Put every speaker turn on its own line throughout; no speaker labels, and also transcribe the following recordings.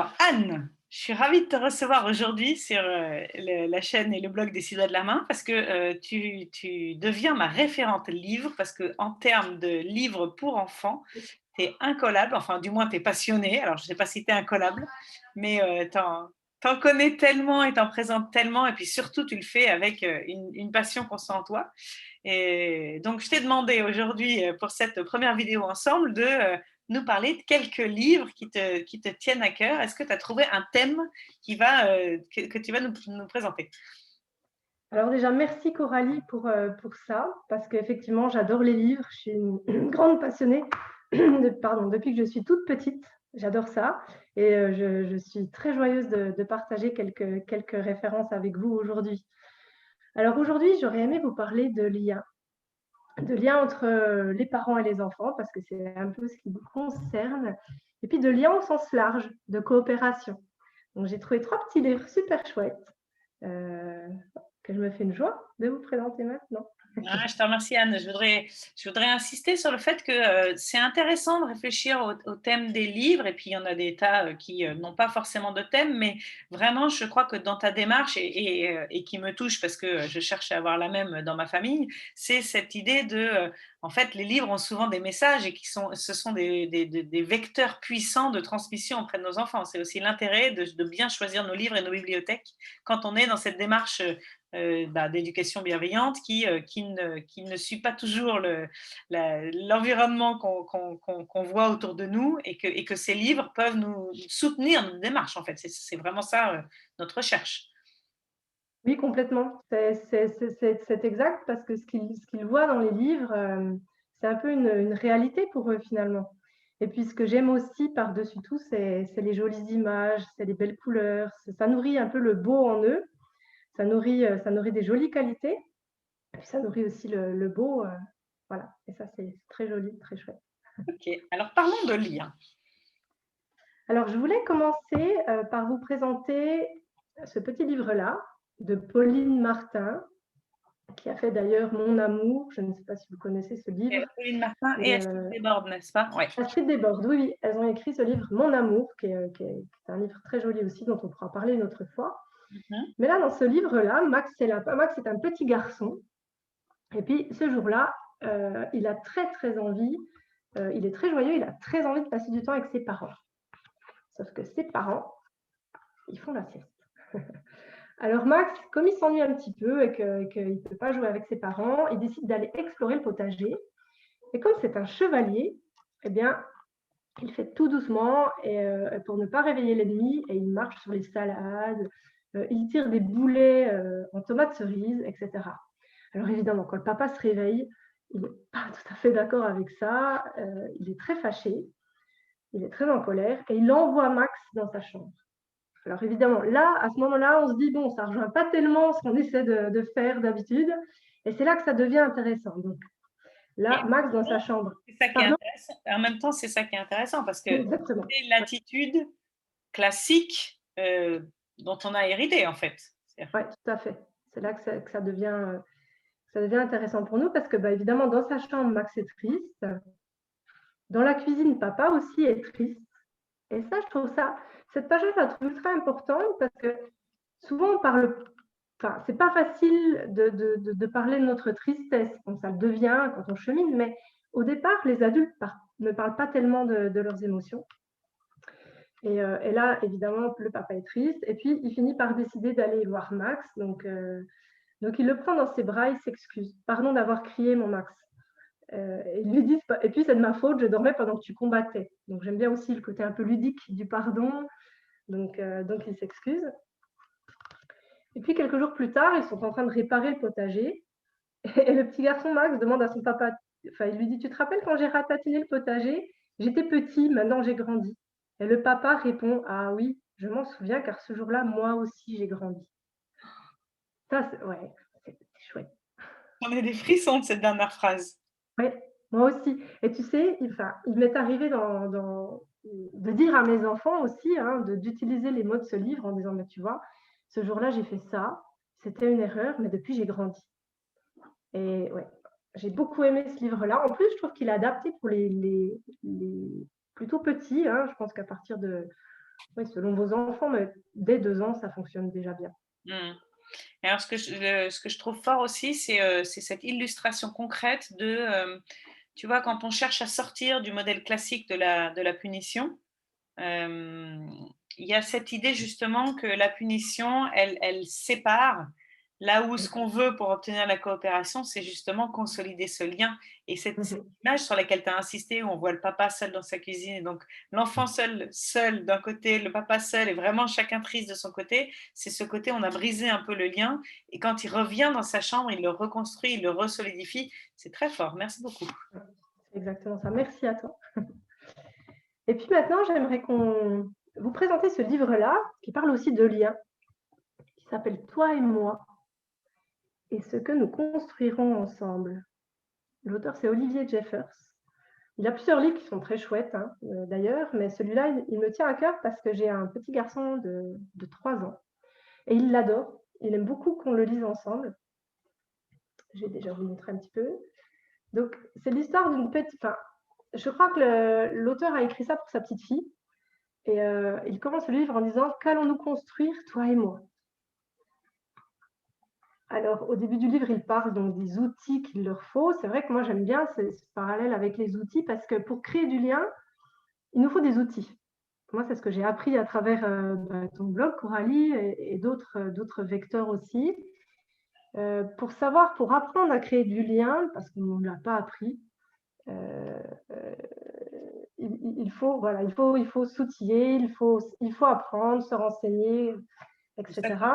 Alors, Anne, je suis ravie de te recevoir aujourd'hui sur la chaîne et le blog des Six Doigts de la Main parce que tu deviens ma référente livre parce que en termes de livres pour enfants, tu es incollable, enfin du moins tu es passionnée, alors je ne sais pas si tu es incollable, mais t'en connais tellement et t'en présentes tellement et puis surtout tu le fais avec une passion qu'on sent en toi. Et donc, je t'ai demandé aujourd'hui, pour cette première vidéo ensemble, de nous parler de quelques livres qui te tiennent à cœur. Est-ce que tu as trouvé un thème que tu vas nous présenter?
Alors déjà, merci Coralie pour ça, parce qu'effectivement, j'adore les livres. Je suis une grande passionnée, depuis que je suis toute petite. J'adore ça. Et je suis très joyeuse de partager quelques références avec vous aujourd'hui. Alors aujourd'hui, j'aurais aimé vous parler de lien entre les parents et les enfants, parce que c'est un peu ce qui vous concerne, et puis de lien au sens large, de coopération. Donc j'ai trouvé 3 petits livres super chouettes. Euh, que je me fais une joie de vous présenter maintenant.
Ah, je te remercie, Anne. Je voudrais insister sur le fait que c'est intéressant de réfléchir au thème des livres, et puis il y en a des tas qui n'ont pas forcément de thème, mais vraiment, je crois que dans ta démarche, et qui me touche parce que je cherche à avoir la même dans ma famille, c'est cette idée de, en fait, les livres ont souvent des messages et ce sont des vecteurs puissants de transmission auprès de nos enfants. C'est aussi l'intérêt de bien choisir nos livres et nos bibliothèques quand on est dans cette démarche d'éducation bienveillante qui ne suit pas toujours l'environnement qu'on voit autour de nous et que ces livres peuvent nous soutenir notre démarche, en fait. C'est vraiment ça, notre recherche.
Oui, complètement. C'est exact parce que ce qu'ils voient dans les livres, c'est un peu une réalité pour eux finalement. Et puis ce que j'aime aussi par-dessus tout, c'est les jolies images, c'est les belles couleurs. Ça nourrit un peu le beau en eux. Ça nourrit des jolies qualités. Et puis ça nourrit aussi le beau. Voilà. Et ça, c'est très joli, très chouette.
Ok, alors parlons de lien.
Alors, je voulais commencer par vous présenter ce petit livre-là de Pauline Martin, qui a fait d'ailleurs Mon amour. Je ne sais pas si vous connaissez ce livre.
Pauline Martin et
Et
Astrid Desbordes, n'est-ce pas? Oui.
Astrid Desbordes, oui, oui, elles ont écrit ce livre Mon amour, qui est un livre très joli aussi, dont on pourra parler une autre fois.
Mhm.
Mais là, dans ce livre-là, Max est un petit garçon. Et puis, ce jour-là, il a très, très envie, il est très joyeux, il a très envie de passer du temps avec ses parents. Sauf que ses parents, ils font la sieste. Alors Max, comme il s'ennuie un petit peu et qu'il ne peut pas jouer avec ses parents, il décide d'aller explorer le potager. Et comme c'est un chevalier, eh bien, il fait tout doucement pour ne pas réveiller l'ennemi et il marche sur les salades, il tire des boulets en tomates cerises, etc. Alors évidemment, quand le papa se réveille, il n'est pas tout à fait d'accord avec ça, il est très fâché, il est très en colère et il envoie Max dans sa chambre. Alors évidemment, là, à ce moment-là, on se dit, bon, ça ne rejoint pas tellement ce qu'on essaie de faire d'habitude. Et c'est là que ça devient intéressant. Donc là, Max dans sa chambre.
C'est ça qui est
Pardon.
intéressant. En même temps, c'est ça qui est intéressant parce que
Exactement.
c'est l'attitude classique dont on a hérité, en fait.
Ouais, tout à fait. C'est là que ça devient intéressant pour nous parce que, bah, évidemment, dans sa chambre, Max est triste. Dans la cuisine, papa aussi est triste. Et ça, je trouve ça, cette page-là, je la trouve ultra importante parce que souvent, on parle. Enfin, c'est pas facile de parler de notre tristesse. Bon, ça le devient quand on chemine, mais au départ, les adultes ne parlent pas tellement de leurs émotions. Et là, évidemment, le papa est triste. Et puis, il finit par décider d'aller voir Max. Donc, il le prend dans ses bras, il s'excuse. Pardon d'avoir crié, mon Max. Ils lui disent, et puis c'est de ma faute, je dormais pendant que tu combattais. Donc, j'aime bien aussi le côté un peu ludique du pardon. Donc il s'excuse. Et puis, quelques jours plus tard, ils sont en train de réparer le potager. Et le petit garçon Max demande à son papa, enfin, il lui dit, tu te rappelles quand j'ai ratatiné le potager? J'étais petit, maintenant j'ai grandi. Et le papa répond, ah oui, je m'en souviens car ce jour-là, moi aussi j'ai grandi. Ça, ouais, c'est chouette.
On a des frissons de cette dernière phrase.
Ouais, moi aussi. Et tu sais, il m'est arrivé de dire à mes enfants aussi, hein, d'utiliser les mots de ce livre en disant, mais tu vois, ce jour-là, j'ai fait ça, c'était une erreur, mais depuis, j'ai grandi. Et ouais, j'ai beaucoup aimé ce livre-là. En plus, je trouve qu'il est adapté pour les plutôt petits. Hein. Je pense qu'à partir de Oui, selon vos enfants, mais dès 2 ans, ça fonctionne déjà bien.
Mmh. Et alors ce que je trouve fort aussi, c'est cette illustration concrète de, tu vois, quand on cherche à sortir du modèle classique de la punition, hem, il y a cette idée justement que la punition, elle sépare, là où ce qu'on veut pour obtenir la coopération, c'est justement consolider ce lien. Et cette
Mmh.
image sur laquelle tu as insisté, où on voit le papa seul dans sa cuisine et donc l'enfant seul d'un côté, le papa seul et vraiment chacun triste de son côté, c'est ce côté, on a brisé un peu le lien et quand il revient dans sa chambre, il le reconstruit, il le resolidifie. C'est très fort. Merci beaucoup.
C'est exactement ça. Merci à toi. Et puis maintenant, j'aimerais qu'on vous présenter ce livre-là, qui parle aussi de liens, qui s'appelle «Toi et moi et ce que nous construirons ensemble». L'auteur, c'est Olivier Jeffers. Il a plusieurs livres qui sont très chouettes, hein, d'ailleurs, mais celui-là, il me tient à cœur parce que j'ai un petit garçon de 3 ans et il l'adore. Il aime beaucoup qu'on le lise ensemble. Je vais déjà vous montrer un petit peu. Donc, c'est l'histoire d'une petite... Enfin, je crois que l'auteur a écrit ça pour sa petite fille. Et il commence le livre en disant: «Qu'allons-nous construire, toi et moi?» Alors, au début du livre, il parle donc des outils qu'il leur faut. C'est vrai que moi, j'aime bien ce parallèle avec les outils parce que pour créer du lien, il nous faut des outils. Moi, c'est ce que j'ai appris à travers ton blog, Coralie, et d'autres vecteurs aussi. Pour apprendre à créer du lien, parce qu'on ne l'a pas appris, euh, euh, voilà, il faut s'outiller, il faut apprendre, se renseigner,
Exactement.
etc.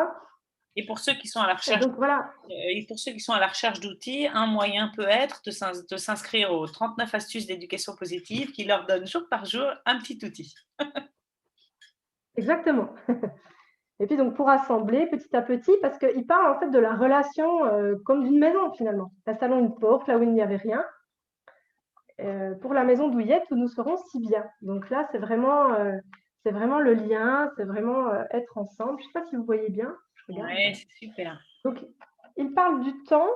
Et pour ceux qui sont à la
Et
recherche
donc voilà,
Et pour ceux qui sont à la recherche d'outils, un moyen peut être de s'inscrire aux 39 astuces d'éducation positive qui leur donnent jour par jour un petit outil.
exactement. Et puis donc pour assembler petit à petit, parce qu'il parle en fait de la relation comme d'une maison finalement. Installons une porte là où il n'y avait rien, pour la maison douillette où nous serons si bien. Donc là, c'est vraiment le lien, c'est vraiment être ensemble. Je ne sais pas si vous voyez bien, je regarde.
Ouais,
Voilà.
c'est super.
Donc il parle du temps,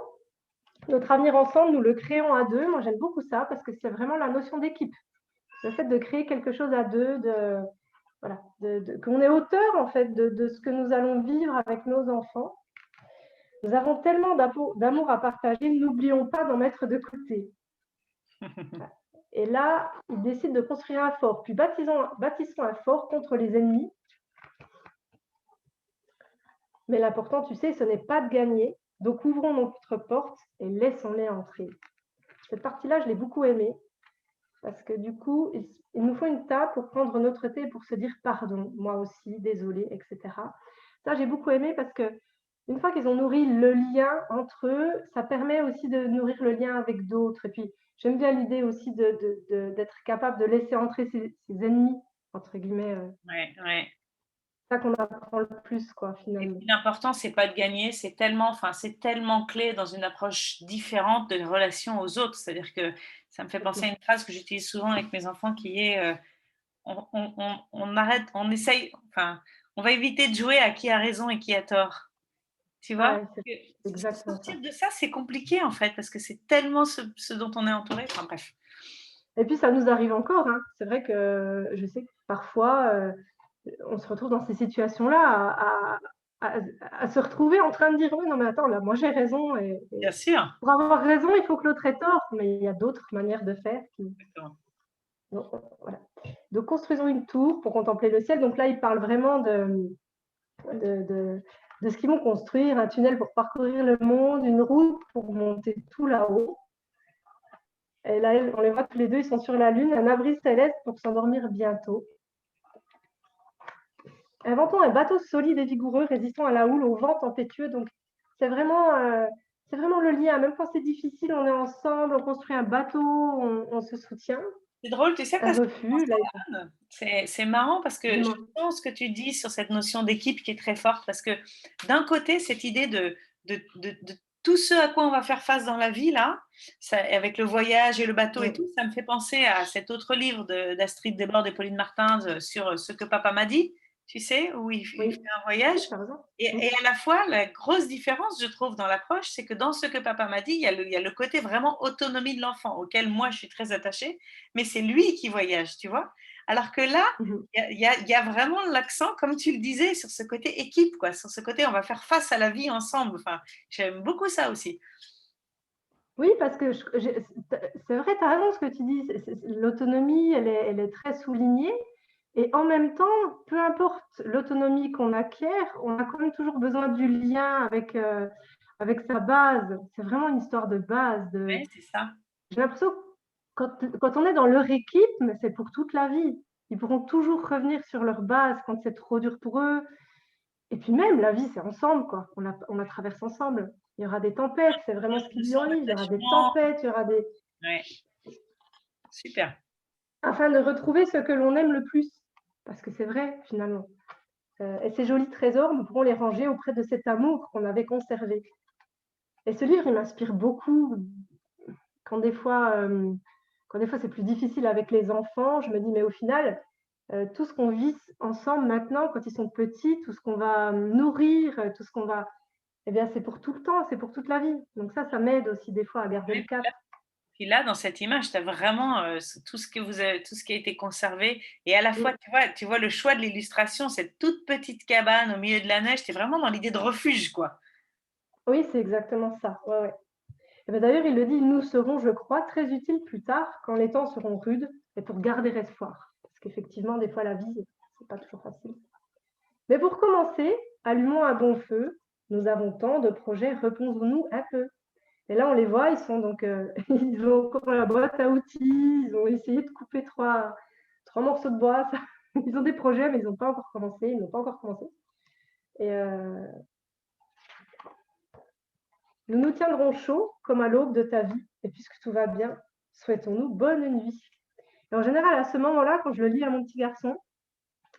notre avenir ensemble, nous le créons à deux. Moi j'aime beaucoup ça parce que c'est vraiment la notion d'équipe. Le fait de créer quelque chose à deux, voilà, qu'on est auteur en fait de ce que nous allons vivre avec nos enfants. Nous avons tellement d'amour à partager, n'oublions pas d'en mettre de côté. Et là, ils décident de construire un fort, puis bâtissons un fort contre les ennemis. Mais l'important, tu sais, ce n'est pas de gagner. Donc ouvrons notre porte et laissons-les entrer. Cette partie-là, je l'ai beaucoup aimée, parce que du coup, il nous faut une table pour prendre notre thé et pour se dire pardon, moi aussi, désolé, etc. Ça, j'ai beaucoup aimé parce que une fois qu'ils ont nourri le lien entre eux, ça permet aussi de nourrir le lien avec d'autres. Et puis, j'aime bien l'idée aussi d'être capable de laisser entrer ses ennemis, entre guillemets.
Ouais, ouais.
C'est ça qu'on apprend le plus, quoi,
Et
finalement.
puis l'important, c'est pas de gagner, c'est tellement clé dans une approche différente de relation aux autres. C'est-à-dire que ça me fait penser à une phrase que j'utilise souvent avec mes enfants qui est on arrête, on essaye, enfin, on va éviter de jouer à qui a raison et qui a tort. Tu vois?
Ouais, c'est exactement ça.
Sortir de ça, c'est compliqué en fait, parce que c'est tellement ce dont on est entouré. Enfin bref.
Et puis, ça nous arrive encore, hein. C'est vrai que je sais que parfois, on se retrouve dans ces situations-là à se retrouver en train de dire: «Oui, non, mais attends, là, moi, j'ai raison
Bien
et
sûr.
pour avoir raison, il faut que l'autre ait tort». Mais il y a d'autres manières de faire qui
Exactement.
donc voilà. Donc construisons une tour pour contempler le ciel. Donc là, il parle vraiment de de de ce qu'ils vont construire, un tunnel pour parcourir le monde, une route pour monter tout là-haut. Et là, on les voit tous les deux, ils sont sur la lune, un abri céleste pour s'endormir bientôt. Inventons un bateau solide et vigoureux, résistant à la houle, au vent tempétueux. Donc, c'est vraiment le lien. Même quand c'est difficile, on est ensemble, on construit un bateau, on se soutient.
C'est drôle, tu sais,
Un
parce que
refuge, là,
c'est marrant parce que je
dis-moi.
pense ce que tu dis sur cette notion d'équipe qui est très forte parce que d'un côté, cette idée de tout ce à quoi on va faire face dans la vie, là, ça, avec le voyage et le bateau et
Oui,
tout, ça me fait penser à cet autre livre d'Astrid Desbordes et Pauline Martin sur ce que papa m'a dit, tu sais, où il fait
oui,
un voyage.
oui, tu as raison.
Et à la fois, la grosse différence, je trouve, dans l'approche, c'est que dans ce que papa m'a dit, il y a le côté vraiment autonomie de l'enfant, auquel moi, je suis très attachée, mais c'est lui qui voyage, tu vois. Alors que là,
Mhm.
il y a vraiment l'accent, comme tu le disais, sur ce côté équipe, quoi, sur ce côté on va faire face à la vie ensemble. Enfin, j'aime beaucoup ça aussi.
Oui, parce que c'est vrai, tu as raison ce que tu dis. L'autonomie, elle est très soulignée. Et en même temps, peu importe l'autonomie qu'on acquiert, on a quand même toujours besoin du lien avec sa base. C'est vraiment une histoire de base.
Oui, c'est ça.
J'ai l'impression que quand on est dans leur équipe, mais c'est pour toute la vie. Ils pourront toujours revenir sur leur base quand c'est trop dur pour eux. Et puis même, la vie, c'est ensemble, quoi. On la traverse ensemble. Il y aura des tempêtes, c'est vraiment ce
On
qu'il dit
sent
en livre. Il y aura des
l'attachement.
tempêtes, il y aura des...
Ouais, super.
afin de retrouver ce que l'on aime le plus. Parce que c'est vrai, finalement. Et ces jolis trésors, nous pourrons les ranger auprès de cet amour qu'on avait conservé. Et ce livre, il m'inspire beaucoup. Quand des fois, c'est plus difficile avec les enfants, je me dis, mais au final, tout ce qu'on vit ensemble maintenant, quand ils sont petits, tout ce qu'on va nourrir, tout ce qu'on va... Eh bien, c'est pour tout le temps, c'est pour toute la vie. Donc ça m'aide aussi des fois à garder
Ouais,
le cap.
puis là, dans cette image, tu as vraiment tout ce que vous avez, tout ce qui a été conservé. Et à la fois,
Mm.
tu vois le choix de l'illustration, cette toute petite cabane au milieu de la neige, tu es vraiment dans l'idée de refuge, quoi.
Oui, c'est exactement ça. Ouais, ouais. Et ben, d'ailleurs, il le dit, nous serons, je crois, très utiles plus tard quand les temps seront rudes et pour garder espoir. Parce qu'effectivement, des fois, la vie, c'est pas toujours facile. Mais pour commencer, allumons un bon feu. Nous avons tant de projets, reposons-nous un peu. Et là, on les voit, ils sont donc, ils ont encore la boîte à outils, ils ont essayé de couper trois morceaux de bois. Ils ont des projets, mais ils n'ont pas encore commencé, ils n'ont pas encore commencé. Et nous nous tiendrons chaud comme à l'aube de ta vie. Et puisque tout va bien, souhaitons-nous bonne nuit. Et en général, à ce moment-là, quand je le lis à mon petit garçon,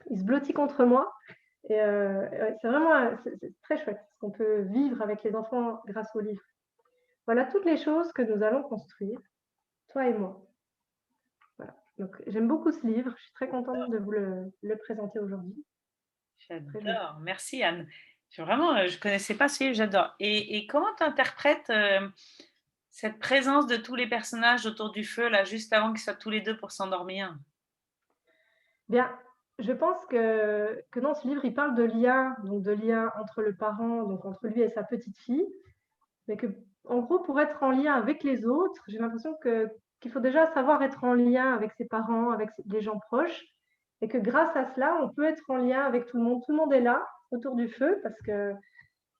il se blottit contre moi. Et ouais, c'est vraiment c'est très chouette ce qu'on peut vivre avec les enfants grâce au livre. Voilà toutes les choses que nous allons construire, toi et moi. Voilà. Donc, j'aime beaucoup ce livre. Je suis très contente de vous le présenter aujourd'hui. Très joli.
J'adore. Merci, Anne. Vraiment, je connaissais pas ce livre, j'adore. Et comment tu interprètes cette présence de tous les personnages autour du feu, là, juste avant qu'ils soient tous les deux pour s'endormir?
Bien, je pense que dans ce livre, il parle de lien, donc de lien entre le parent, donc entre lui et sa petite fille, mais que, en gros, pour être en lien avec les autres, j'ai l'impression qu'il faut déjà savoir être en lien avec ses parents, avec les gens proches, et que grâce à cela, on peut être en lien avec tout le monde. Tout le monde est là autour du feu parce que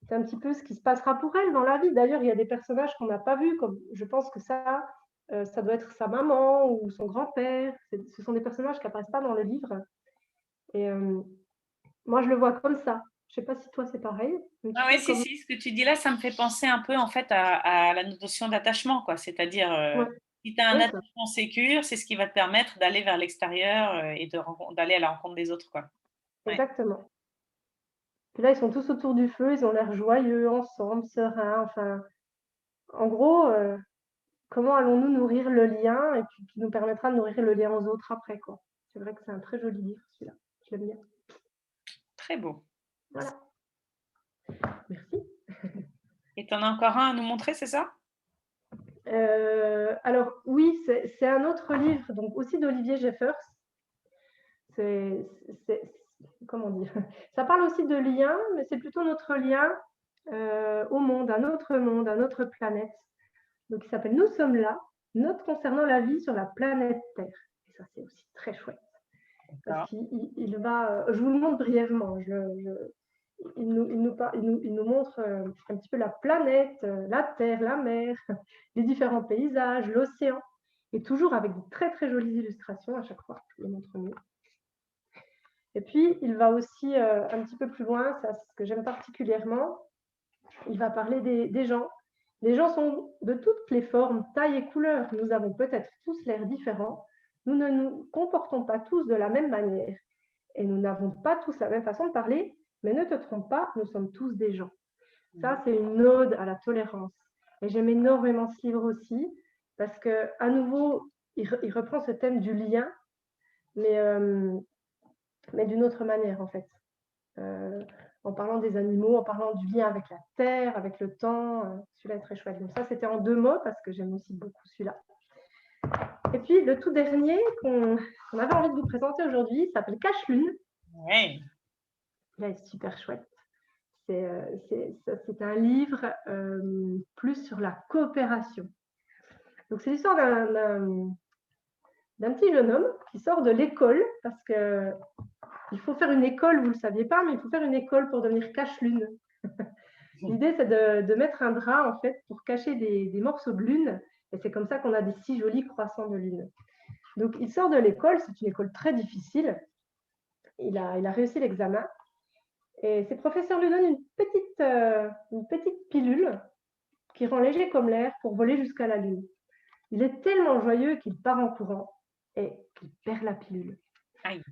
c'est un petit peu ce qui se passera pour elle dans la vie. D'ailleurs, il y a des personnages qu'on n'a pas vus, comme je pense que ça doit être sa maman ou son grand-père. Ce sont des personnages qui n'apparaissent pas dans le livre. Et moi, je le vois comme ça. Je ne sais pas si toi, c'est pareil, un
Ah
petit
oui,
peu
si,
comme...
si, ce que tu dis là, ça me fait penser un peu en fait à la notion d'attachement, quoi. C'est-à-dire,
Ouais,
si tu as un
ouais, ça,
attachement sécure, c'est ce qui va te permettre d'aller vers l'extérieur et d'aller à la rencontre des autres, quoi. Ouais.
exactement. Puis là, ils sont tous autour du feu, ils ont l'air joyeux, ensemble, sereins. Enfin, en gros, comment allons-nous nourrir le lien et puis qui nous permettra de nourrir le lien aux autres après, quoi. C'est vrai que c'est un très joli livre, celui-là. Je l'aime bien.
Très beau.
Voilà. Merci.
Et tu en as encore un à nous montrer, c'est ça?
Alors oui, c'est un autre livre, donc aussi d'Olivier Jeffers. C'est, comment dire? Ça parle aussi de lien, mais c'est plutôt notre lien au monde, à notre planète. Donc il s'appelle Nous sommes là, note concernant la vie sur la planète Terre. Et ça, c'est aussi très chouette. Parce
D'accord.
qu'il va, je vous le montre brièvement, il nous montre un petit peu la planète, la terre, la mer, les différents paysages, l'océan, et toujours avec de très très jolies illustrations à chaque fois. Je le montre mieux. Et puis, il va aussi un petit peu plus loin, c'est ce que j'aime particulièrement, il va parler des gens. Les gens sont de toutes les formes, tailles et couleurs. Nous avons peut-être tous l'air différents. Nous ne nous comportons pas tous de la même manière. Et nous n'avons pas tous la même façon de parler, mais ne te trompe pas, nous sommes tous des gens. Ça, c'est une ode à la tolérance. Et j'aime énormément ce livre aussi, parce qu'à nouveau, il reprend ce thème du lien, mais, mais d'une autre manière, en fait. Euh, en parlant des animaux, en parlant du lien avec la terre, avec le temps. Celui-là est très chouette. Donc ça, c'était en 2 mots, parce que j'aime aussi beaucoup celui-là. Et puis, le tout dernier qu'on avait envie de vous présenter aujourd'hui s'appelle Cache-Lune.
Ouais.
Là, il est super chouette. C'est un livre plus sur la coopération. Donc, c'est l'histoire d'un petit jeune homme qui sort de l'école parce que il faut faire une école, vous ne le saviez pas, mais il faut faire une école pour devenir cache-lune. L'idée, c'est de mettre un drap, en fait, pour cacher des morceaux de lune. Et c'est comme ça qu'on a des si jolis croissants de lune. Donc, il sort de l'école. C'est une école très difficile. Il a réussi l'examen. Et ses professeurs lui donnent une petite pilule qui rend léger comme l'air pour voler jusqu'à la lune. Il est tellement joyeux qu'il part en courant et qu'il perd la pilule.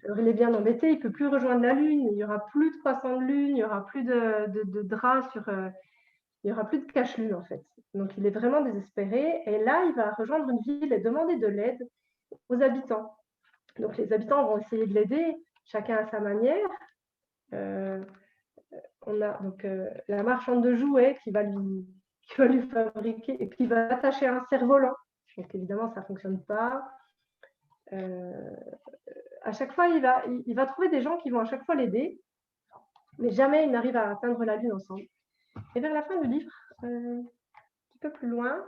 Alors, il est bien embêté, il ne peut plus rejoindre la Lune, il n'y aura plus de croissant de Lune, il n'y aura plus de draps il n'y aura plus de cache-lune en fait. Donc il est vraiment désespéré et là il va rejoindre une ville et demander de l'aide aux habitants. Donc les habitants vont essayer de l'aider, chacun à sa manière. On a donc la marchande de jouets qui va lui fabriquer et puis il va attacher un cerf-volant. Donc évidemment ça ne fonctionne pas. À chaque fois, il va trouver des gens qui vont à chaque fois l'aider, mais jamais ils n'arrivent à atteindre la lune ensemble. Et vers la fin du livre, un petit peu plus loin,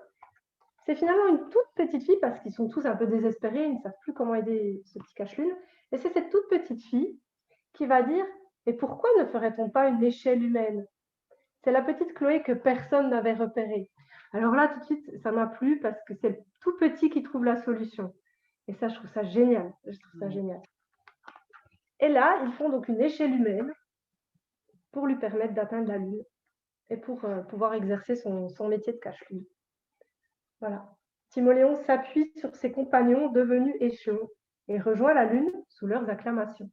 c'est finalement une toute petite fille, parce qu'ils sont tous un peu désespérés, ils ne savent plus comment aider ce petit cache-lune, et c'est cette toute petite fille qui va dire « Et pourquoi ne ferait-on pas une échelle humaine ?» C'est la petite Chloé que personne n'avait repérée. Alors là, tout de suite, ça m'a plu, parce que c'est le tout petit qui trouve la solution. Et ça, je trouve ça génial. Je trouve ça génial. Et là, ils font donc une échelle humaine pour lui permettre d'atteindre la Lune et pour pouvoir exercer son métier de cache-lune. Voilà. Timoléon s'appuie sur ses compagnons devenus échelons et rejoint la Lune sous leurs acclamations.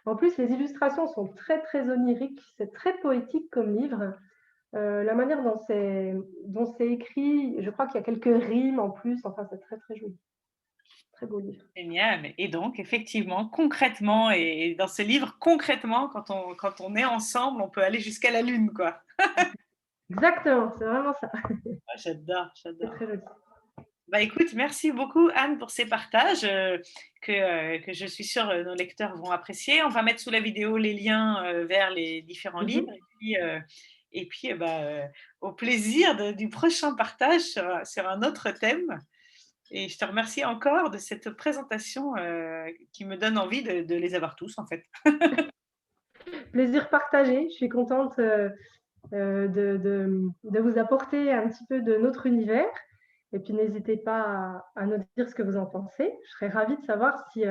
En plus, les illustrations sont très, très oniriques. C'est très poétique comme livre. La manière dont c'est écrit, je crois qu'il y a quelques rimes en plus. Enfin, c'est très, très joli. Très beau livre.
Génial. Et donc, effectivement, concrètement, et dans ce livre, concrètement, quand on est ensemble, on peut aller jusqu'à la Lune, quoi.
Exactement, c'est vraiment ça.
Ah, j'adore,
C'est
j'adore.
très joli.
Bah, écoute, merci beaucoup Anne pour ces partages que je suis sûre nos lecteurs vont apprécier. On va mettre sous la vidéo les liens vers les différents livres et puis au plaisir du prochain partage sur un autre thème. Et je te remercie encore de cette présentation qui me donne envie de les avoir tous en fait.
Plaisir partagé. Je suis contente de vous apporter un petit peu de notre univers. Et puis, n'hésitez pas à nous dire ce que vous en pensez. Je serais ravie de savoir si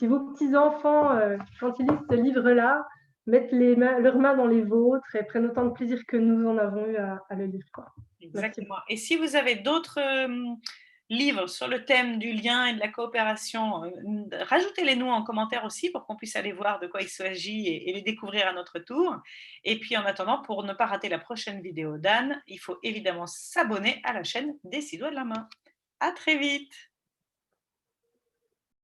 vos petits-enfants, quand ils lisent ce livre-là, mettent leurs mains dans les vôtres et prennent autant de plaisir que nous en avons eu à le lire. Quoi.
Exactement. Et si vous avez d'autres livres sur le thème du lien et de la coopération, rajoutez-les nous en commentaire aussi pour qu'on puisse aller voir de quoi il s'agit et les découvrir à notre tour. Et puis en attendant, pour ne pas rater la prochaine vidéo d'Anne, il faut évidemment s'abonner à la chaîne des 6 doigts de la main. À très vite!